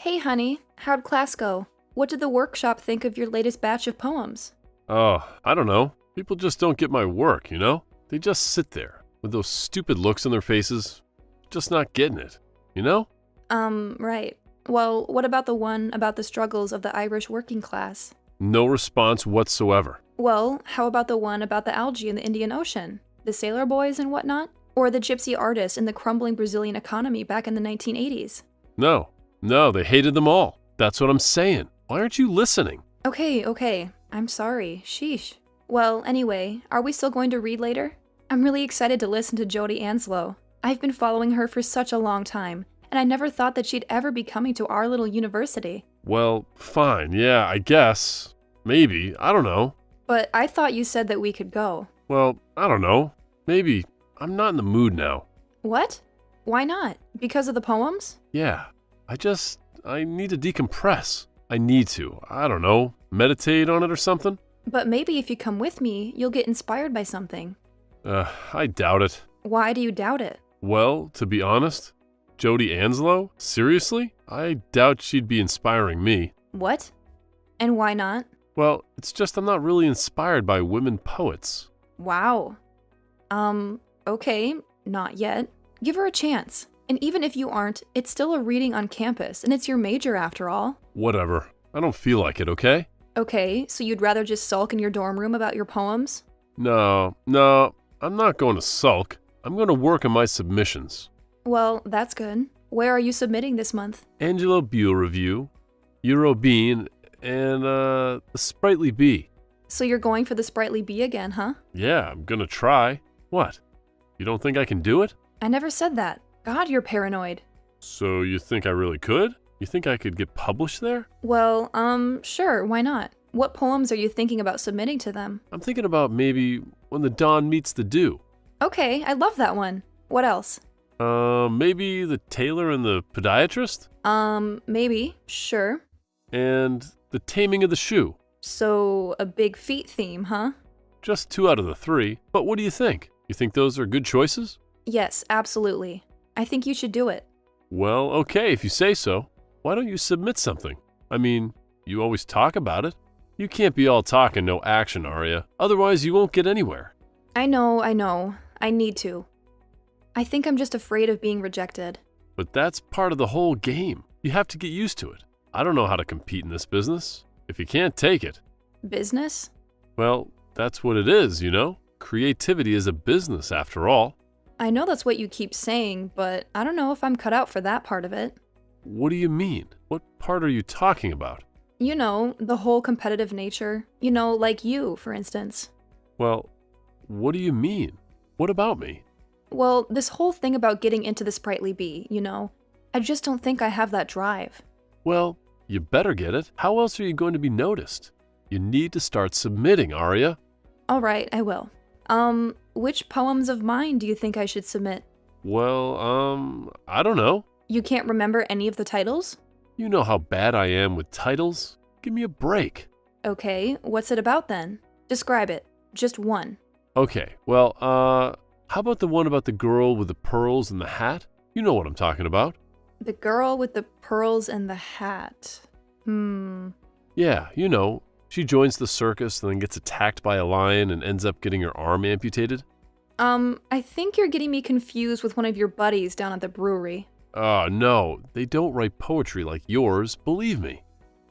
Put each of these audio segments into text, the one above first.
Hey honey, how'd class go? What did the workshop think of your latest batch of poems? Oh, I don't know. People just don't get my work, you know? They just sit there with those stupid looks on their faces, just not getting it, you know? Right. Well, what about the one about the struggles of the Irish working class? No response whatsoever. Well, how about the one about the algae in the Indian Ocean? The sailor boys and whatnot? Or the gypsy artists in the crumbling Brazilian economy back in the 1980s? No, they hated them all. That's what I'm saying. Why aren't you listening? Okay. I'm sorry. Sheesh. Well, anyway, are we still going to read later? I'm really excited to listen to Jodi Anslow. I've been following her for such a long time, and I never thought that she'd ever be coming to our little university. Well, fine, yeah, I guess. Maybe, I don't know. But I thought you said that we could go. Well, I don't know. Maybe. I'm not in the mood now. What? Why not? Because of the poems? Yeah, I need to decompress. I need to, I don't know, meditate on it or something? But maybe if you come with me, you'll get inspired by something. I doubt it. Why do you doubt it? Well, to be honest, Jodi Anslow? Seriously? I doubt she'd be inspiring me. What? And why not? Well, it's just I'm not really inspired by women poets. Wow. Okay, not yet. Give her a chance. And even if you aren't, it's still a reading on campus, and it's your major after all. Whatever. I don't feel like it, okay? Okay, so you'd rather just sulk in your dorm room about your poems? No, I'm not going to sulk. I'm going to work on my submissions. Well, that's good. Where are you submitting this month? Angelo Buell Review, Euro Bean, and the Sprightly Bee. So you're going for the Sprightly Bee again, huh? Yeah, I'm gonna try. What? You don't think I can do it? I never said that. God, you're paranoid. So you think I really could? You think I could get published there? Well, sure, why not? What poems are you thinking about submitting to them? I'm thinking about maybe When the Dawn Meets the Dew. Okay, I love that one. What else? Maybe The Tailor and the Podiatrist? Maybe. Sure. And The Taming of the Shoe. So, a big feet theme, huh? Just 2 out of the 3. But what do you think? You think those are good choices? Yes, absolutely. I think you should do it. Well, okay, if you say so. Why don't you submit something? I mean, you always talk about it. You can't be all talk and no action, Arya. Otherwise, you won't get anywhere. I know. I need to. I think I'm just afraid of being rejected. But that's part of the whole game. You have to get used to it. I don't know how to compete in this business. If you can't take it. Business? Well, that's what it is, you know? Creativity is a business, after all. I know that's what you keep saying, but I don't know if I'm cut out for that part of it. What do you mean? What part are you talking about? You know, the whole competitive nature. You know, like you, for instance. Well, what do you mean? What about me? Well, this whole thing about getting into the Sprightly Bee, you know. I just don't think I have that drive. Well, you better get it. How else are you going to be noticed? You need to start submitting, Arya. Alright, I will. Which poems of mine do you think I should submit? Well, I don't know. You can't remember any of the titles? You know how bad I am with titles. Give me a break. Okay, what's it about then? Describe it. Just one. Okay, well, how about the one about the girl with the pearls and the hat? You know what I'm talking about. The girl with the pearls and the hat. Yeah, you know, she joins the circus and then gets attacked by a lion and ends up getting her arm amputated. I think you're getting me confused with one of your buddies down at the brewery. Oh, no, they don't write poetry like yours, believe me.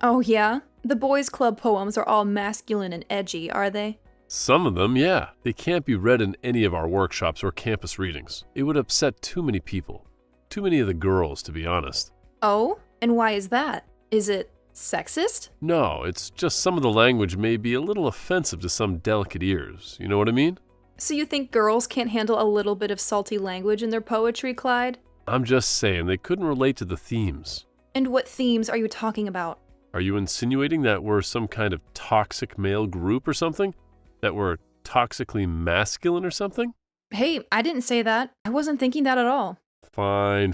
Oh yeah? The boys' club poems are all masculine and edgy, are they? Some of them, yeah. They can't be read in any of our workshops or campus readings. It would upset too many people. Too many of the girls, to be honest. Oh? And why is that? Is it sexist? No, it's just some of the language may be a little offensive to some delicate ears. You know what I mean? So you think girls can't handle a little bit of salty language in their poetry, Clyde? I'm just saying they couldn't relate to the themes. And what themes are you talking about? Are you insinuating that we're some kind of toxic male group or something? That we're toxically masculine or something? Hey, I didn't say that. I wasn't thinking that at all. Fine,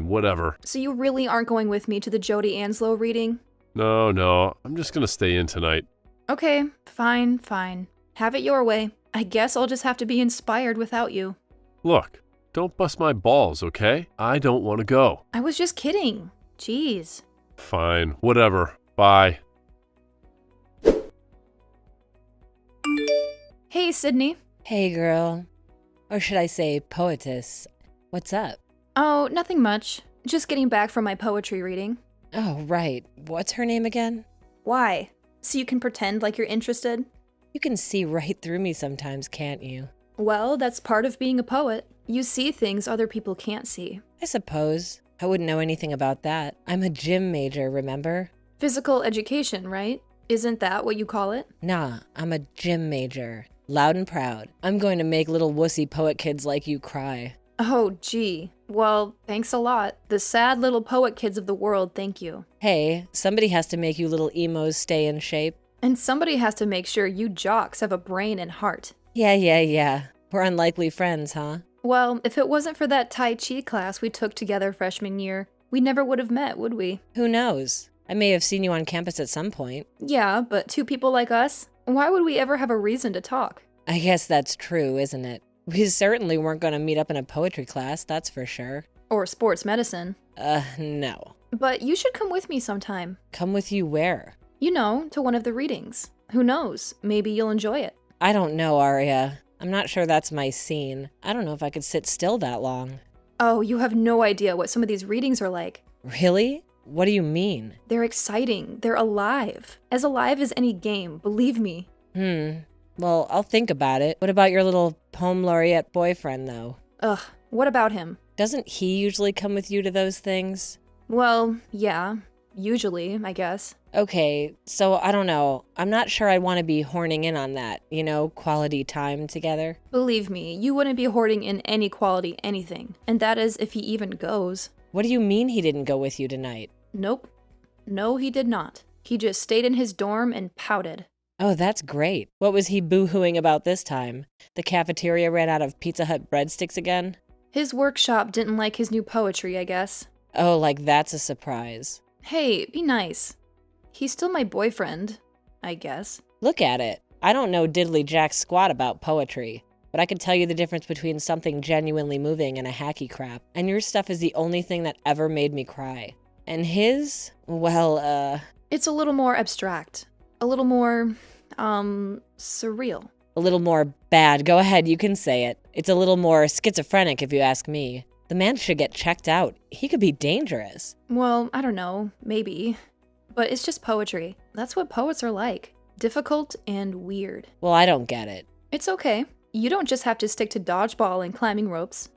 whatever. So you really aren't going with me to the Jodi Anslow reading? No, I'm just gonna stay in tonight. Okay, fine. Have it your way. I guess I'll just have to be inspired without you. Look, don't bust my balls, okay? I don't want to go. I was just kidding. Jeez. Fine, whatever. Bye. Hey, Sydney. Hey, girl. Or should I say poetess? What's up? Oh, nothing much. Just getting back from my poetry reading. Oh, right. What's her name again? Why? So you can pretend like you're interested? You can see right through me sometimes, can't you? Well, that's part of being a poet. You see things other people can't see. I suppose. I wouldn't know anything about that. I'm a gym major, remember? Physical education, right? Isn't that what you call it? Nah, I'm a gym major. Loud and proud. I'm going to make little wussy poet kids like you cry. Oh, gee. Well, thanks a lot. The sad little poet kids of the world thank you. Hey, somebody has to make you little emos stay in shape. And somebody has to make sure you jocks have a brain and heart. Yeah. We're unlikely friends, huh? Well, if it wasn't for that Tai Chi class we took together freshman year, we never would have met, would we? Who knows? I may have seen you on campus at some point. Yeah, but two people like us? Why would we ever have a reason to talk? I guess that's true, isn't it? We certainly weren't going to meet up in a poetry class, that's for sure. Or sports medicine. No. But you should come with me sometime. Come with you where? You know, to one of the readings. Who knows? Maybe you'll enjoy it. I don't know, Aria. I'm not sure that's my scene. I don't know if I could sit still that long. Oh, you have no idea what some of these readings are like. Really? What do you mean? They're exciting. They're alive. As alive as any game, believe me. Well, I'll think about it. What about your little poem laureate boyfriend, though? Ugh, what about him? Doesn't he usually come with you to those things? Well, yeah. Usually, I guess. Okay, so I don't know. I'm not sure I'd want to be horning in on that, quality time together. Believe me, you wouldn't be hoarding in any quality anything. And that is if he even goes. What do you mean he didn't go with you tonight? Nope. No, he did not. He just stayed in his dorm and pouted. Oh, that's great. What was he boo-hooing about this time? The cafeteria ran out of Pizza Hut breadsticks again? His workshop didn't like his new poetry, I guess. Oh, like that's a surprise. Hey, be nice. He's still my boyfriend, I guess. Look at it. I don't know diddly jack squat about poetry, but I could tell you the difference between something genuinely moving and a hacky crap, and your stuff is the only thing that ever made me cry. And his? Well, It's a little more abstract. A little more, surreal. a little more bad. Go ahead, you can say it. It's a little more schizophrenic if you ask me. The man should get checked out. He could be dangerous. Well, I don't know, maybe. But it's just poetry. That's what poets are like. Difficult and weird. Well, I don't get it. It's okay. You don't just have to stick to dodgeball and climbing ropes.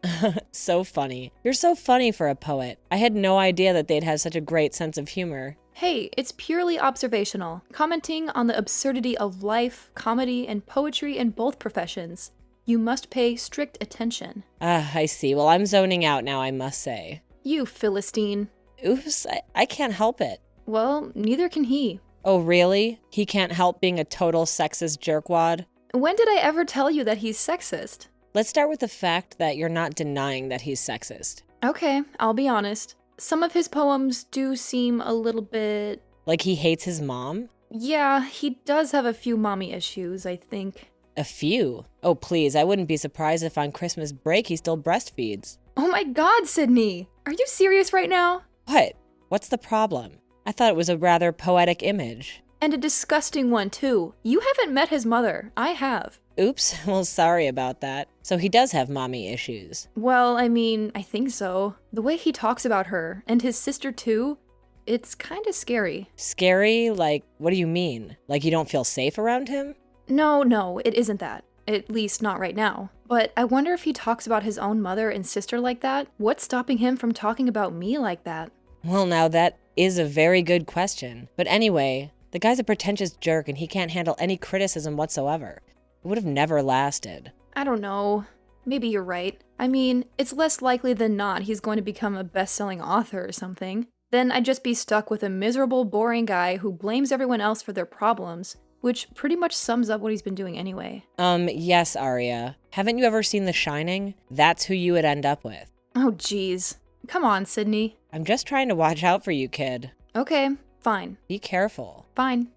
So funny. You're so funny for a poet. I had no idea that they'd have such a great sense of humor. Hey, it's purely observational, commenting on the absurdity of life, comedy, and poetry in both professions. You must pay strict attention. I see. Well, I'm zoning out now, I must say. You Philistine. Oops, I can't help it. Well, neither can he. Oh, really? He can't help being a total sexist jerkwad? When did I ever tell you that he's sexist? Let's start with the fact that you're not denying that he's sexist. Okay, I'll be honest. Some of his poems do seem a little bit... Like he hates his mom? Yeah, he does have a few mommy issues, I think. A few? Oh, please, I wouldn't be surprised if on Christmas break he still breastfeeds. Oh my god, Sydney! Are you serious right now? What? What's the problem? I thought it was a rather poetic image. And a disgusting one, too. You haven't met his mother. I have. Oops, well, sorry about that. So he does have mommy issues. Well, I mean, I think so. The way he talks about her, and his sister too, it's kinda scary. Scary? Like, what do you mean? Like you don't feel safe around him? No, it isn't that. At least not right now. But I wonder if he talks about his own mother and sister like that? What's stopping him from talking about me like that? Well, now that is a very good question. But anyway, the guy's a pretentious jerk and he can't handle any criticism whatsoever. It would have never lasted. I don't know. Maybe you're right. I mean, it's less likely than not he's going to become a best-selling author or something. Then I'd just be stuck with a miserable, boring guy who blames everyone else for their problems, which pretty much sums up what he's been doing anyway. Yes, Arya. Haven't you ever seen The Shining? That's who you would end up with. Oh, jeez. Come on, Sydney. I'm just trying to watch out for you, kid. Okay, fine. Be careful. Fine.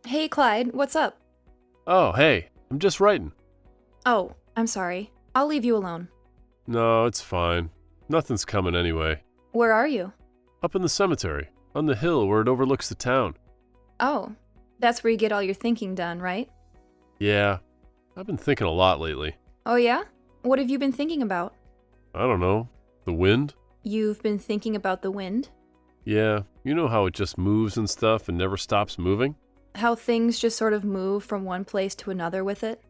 Hey, Clyde, what's up? Oh, hey, I'm just writing. Oh, I'm sorry. I'll leave you alone. No, it's fine. Nothing's coming anyway. Where are you? Up in the cemetery, on the hill where it overlooks the town. Oh, that's where you get all your thinking done, right? Yeah, I've been thinking a lot lately. Oh yeah? What have you been thinking about? I don't know. The wind? You've been thinking about the wind? Yeah, you know how it just moves and stuff and never stops moving? How things just sort of move from one place to another with it?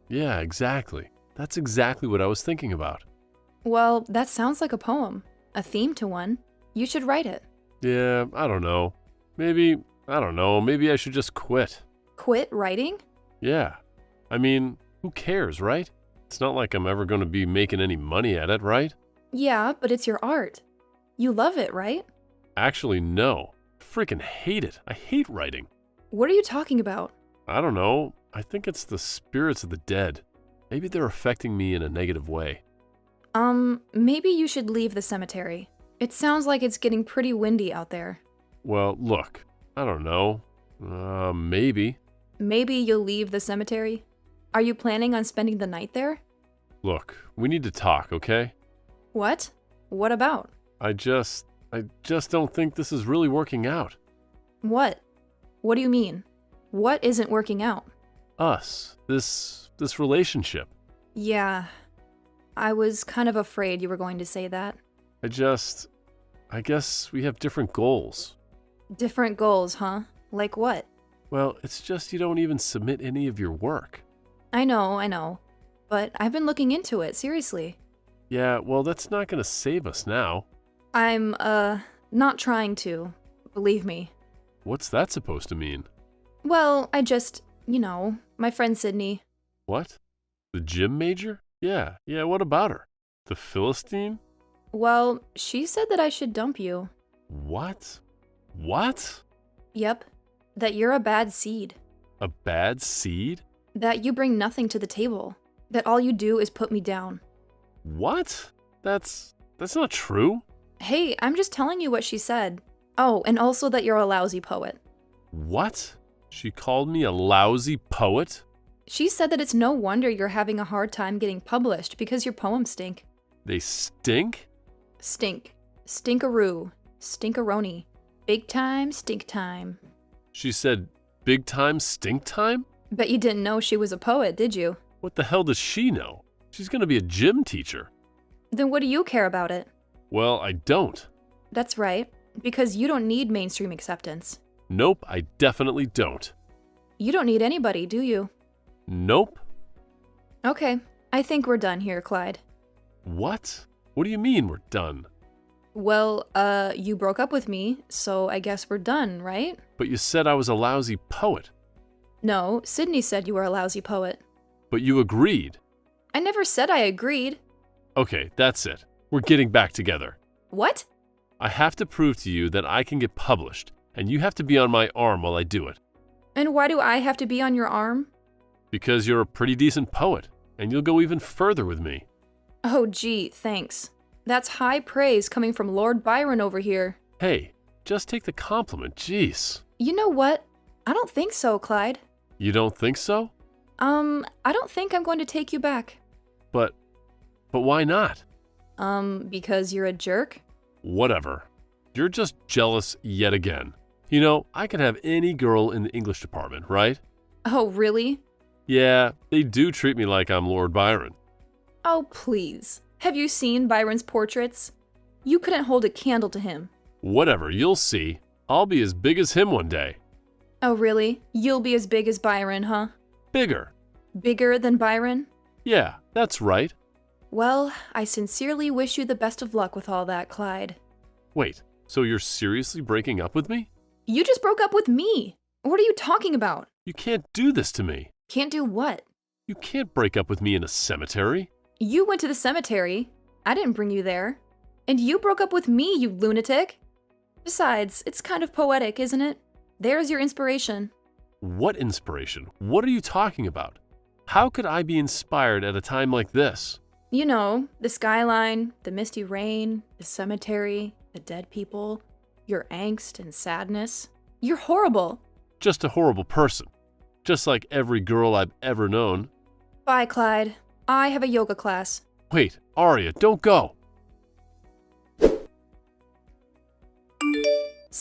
Yeah, exactly. That's exactly what I was thinking about. Well, that sounds like a poem. A theme to one. You should write it. Yeah, I don't know. Maybe I should just quit. Quit writing? Yeah. I mean, who cares, right? It's not like I'm ever going to be making any money at it, right? Yeah, but it's your art. You love it, right? Actually, no. Freaking hate it. I hate writing. What are you talking about? I don't know. I think it's the spirits of the dead. Maybe they're affecting me in a negative way. Maybe you should leave the cemetery. It sounds like it's getting pretty windy out there. Well, look, I don't know. Maybe. Maybe you'll leave the cemetery? Are you planning on spending the night there? Look, we need to talk, okay? What? What about? I just don't think this is really working out. What? What do you mean? What isn't working out? Us. This relationship. Yeah. I was kind of afraid you were going to say that. I guess we have different goals. Different goals, huh? Like what? Well, it's just you don't even submit any of your work. I know. But I've been looking into it, seriously. Yeah, well, that's not going to save us now. I'm, not trying to. Believe me. What's that supposed to mean? Well, my friend Sydney. What? The gym major? Yeah, what about her? The Philistine? Well, she said that I should dump you. What? What? Yep. That you're a bad seed. A bad seed? That you bring nothing to the table. That all you do is put me down. What? That's not true. Hey, I'm just telling you what she said. Oh, and also that you're a lousy poet. What? She called me a lousy poet? She said that it's no wonder you're having a hard time getting published because your poems stink. They stink? Stink. Stinkaroo. Stinkaroni. Big time, stink time. She said, big time, stink time? Bet you didn't know she was a poet, did you? What the hell does she know? She's gonna be a gym teacher. Then what do you care about it? Well, I don't. That's right, because you don't need mainstream acceptance. Nope, I definitely don't. You don't need anybody, do you? Nope. Okay, I think we're done here, Clyde. What? What do you mean we're done? Well, you broke up with me, so I guess we're done, right? But you said I was a lousy poet. No, Sydney said you were a lousy poet. But you agreed. I never said I agreed. Okay, that's it. We're getting back together. What? I have to prove to you that I can get published, and you have to be on my arm while I do it. And why do I have to be on your arm? Because you're a pretty decent poet, and you'll go even further with me. Oh, gee, thanks. That's high praise coming from Lord Byron over here. Hey, just take the compliment, jeez. You know what? I don't think so, Clyde. You don't think so? I don't think I'm going to take you back. But why not? Because you're a jerk? Whatever. You're just jealous yet again. You know, I can have any girl in the English department, right? Oh, really? Yeah, they do treat me like I'm Lord Byron. Oh, please. Have you seen Byron's portraits? You couldn't hold a candle to him. Whatever, you'll see. I'll be as big as him one day. Oh, really? You'll be as big as Byron, huh? Bigger. Bigger than Byron? Yeah, that's right. Well, I sincerely wish you the best of luck with all that, Clyde. Wait, so you're seriously breaking up with me? You just broke up with me! What are you talking about? You can't do this to me. Can't do what? You can't break up with me in a cemetery. You went to the cemetery. I didn't bring you there. And you broke up with me, you lunatic! Besides, it's kind of poetic, isn't it? There's your inspiration. What inspiration? What are you talking about? How could I be inspired at a time like this? You know, the skyline, the misty rain, the cemetery, the dead people, your angst and sadness. You're horrible. Just a horrible person. Just like every girl I've ever known. Bye, Clyde. I have a yoga class. Wait, Arya, don't go.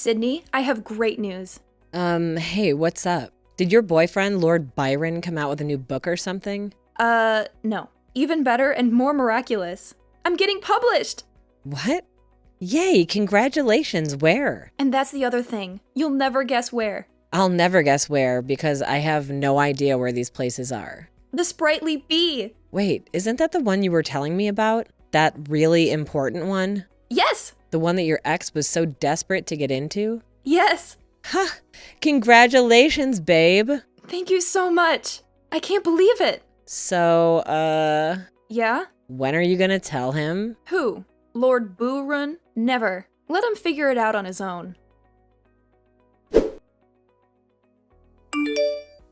Sydney, I have great news. Hey, what's up? Did your boyfriend, Lord Byron, come out with a new book or something? No. Even better and more miraculous. I'm getting published! What? Yay, congratulations, where? And that's the other thing. You'll never guess where. I'll never guess where because I have no idea where these places are. The Sprightly Bee! Wait, isn't that the one you were telling me about? That really important one? Yes! The one that your ex was so desperate to get into? Yes! Ha! Congratulations, babe! Thank you so much! I can't believe it! So, Yeah? when are you gonna tell him? Who? Lord Boorun? Never. Let him figure it out on his own.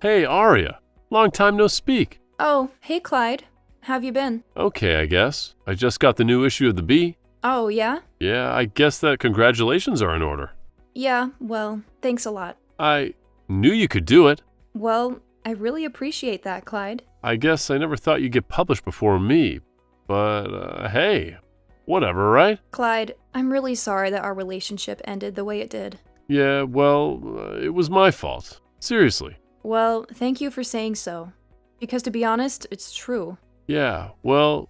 Hey, Arya. Long time no speak. Oh, hey Clyde. How've you been? Okay, I guess. I just got the new issue of the Bee. Oh, yeah? Yeah, I guess that congratulations are in order. Yeah, well, thanks a lot. I knew you could do it. Well, I really appreciate that, Clyde. I guess I never thought you'd get published before me. But, hey, whatever, right? Clyde, I'm really sorry that our relationship ended the way it did. Yeah, well, it was my fault. Seriously. Well, thank you for saying so. Because to be honest, it's true. Yeah, well,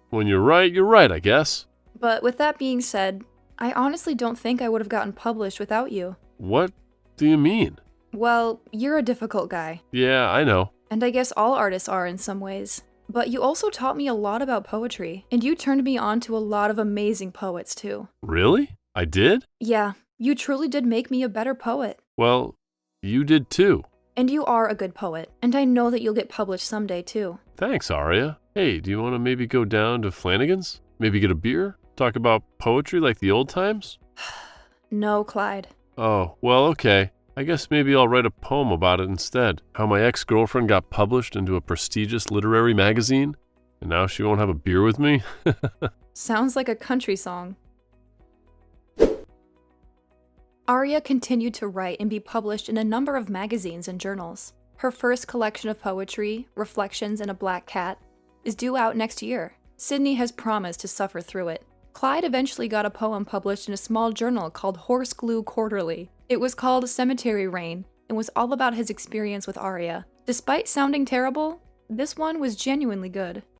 when you're right, I guess. But with that being said, I honestly don't think I would have gotten published without you. What do you mean? Well, you're a difficult guy. Yeah, I know. And I guess all artists are in some ways. But you also taught me a lot about poetry, and you turned me on to a lot of amazing poets too. Really? I did? Yeah, you truly did make me a better poet. Well, you did too. And you are a good poet, and I know that you'll get published someday too. Thanks, Arya. Hey, do you want to maybe go down to Flanagan's? Maybe get a beer? Talk about poetry like the old times? No, Clyde. Oh, well, okay. I guess maybe I'll write a poem about it instead. How my ex-girlfriend got published into a prestigious literary magazine, and now she won't have a beer with me? Sounds like a country song. Arya continued to write and be published in a number of magazines and journals. Her first collection of poetry, Reflections in a Black Cat, is due out next year. Sydney has promised to suffer through it. Clyde eventually got a poem published in a small journal called Horse Glue Quarterly. It was called Cemetery Rain and was all about his experience with Arya. Despite sounding terrible, this one was genuinely good.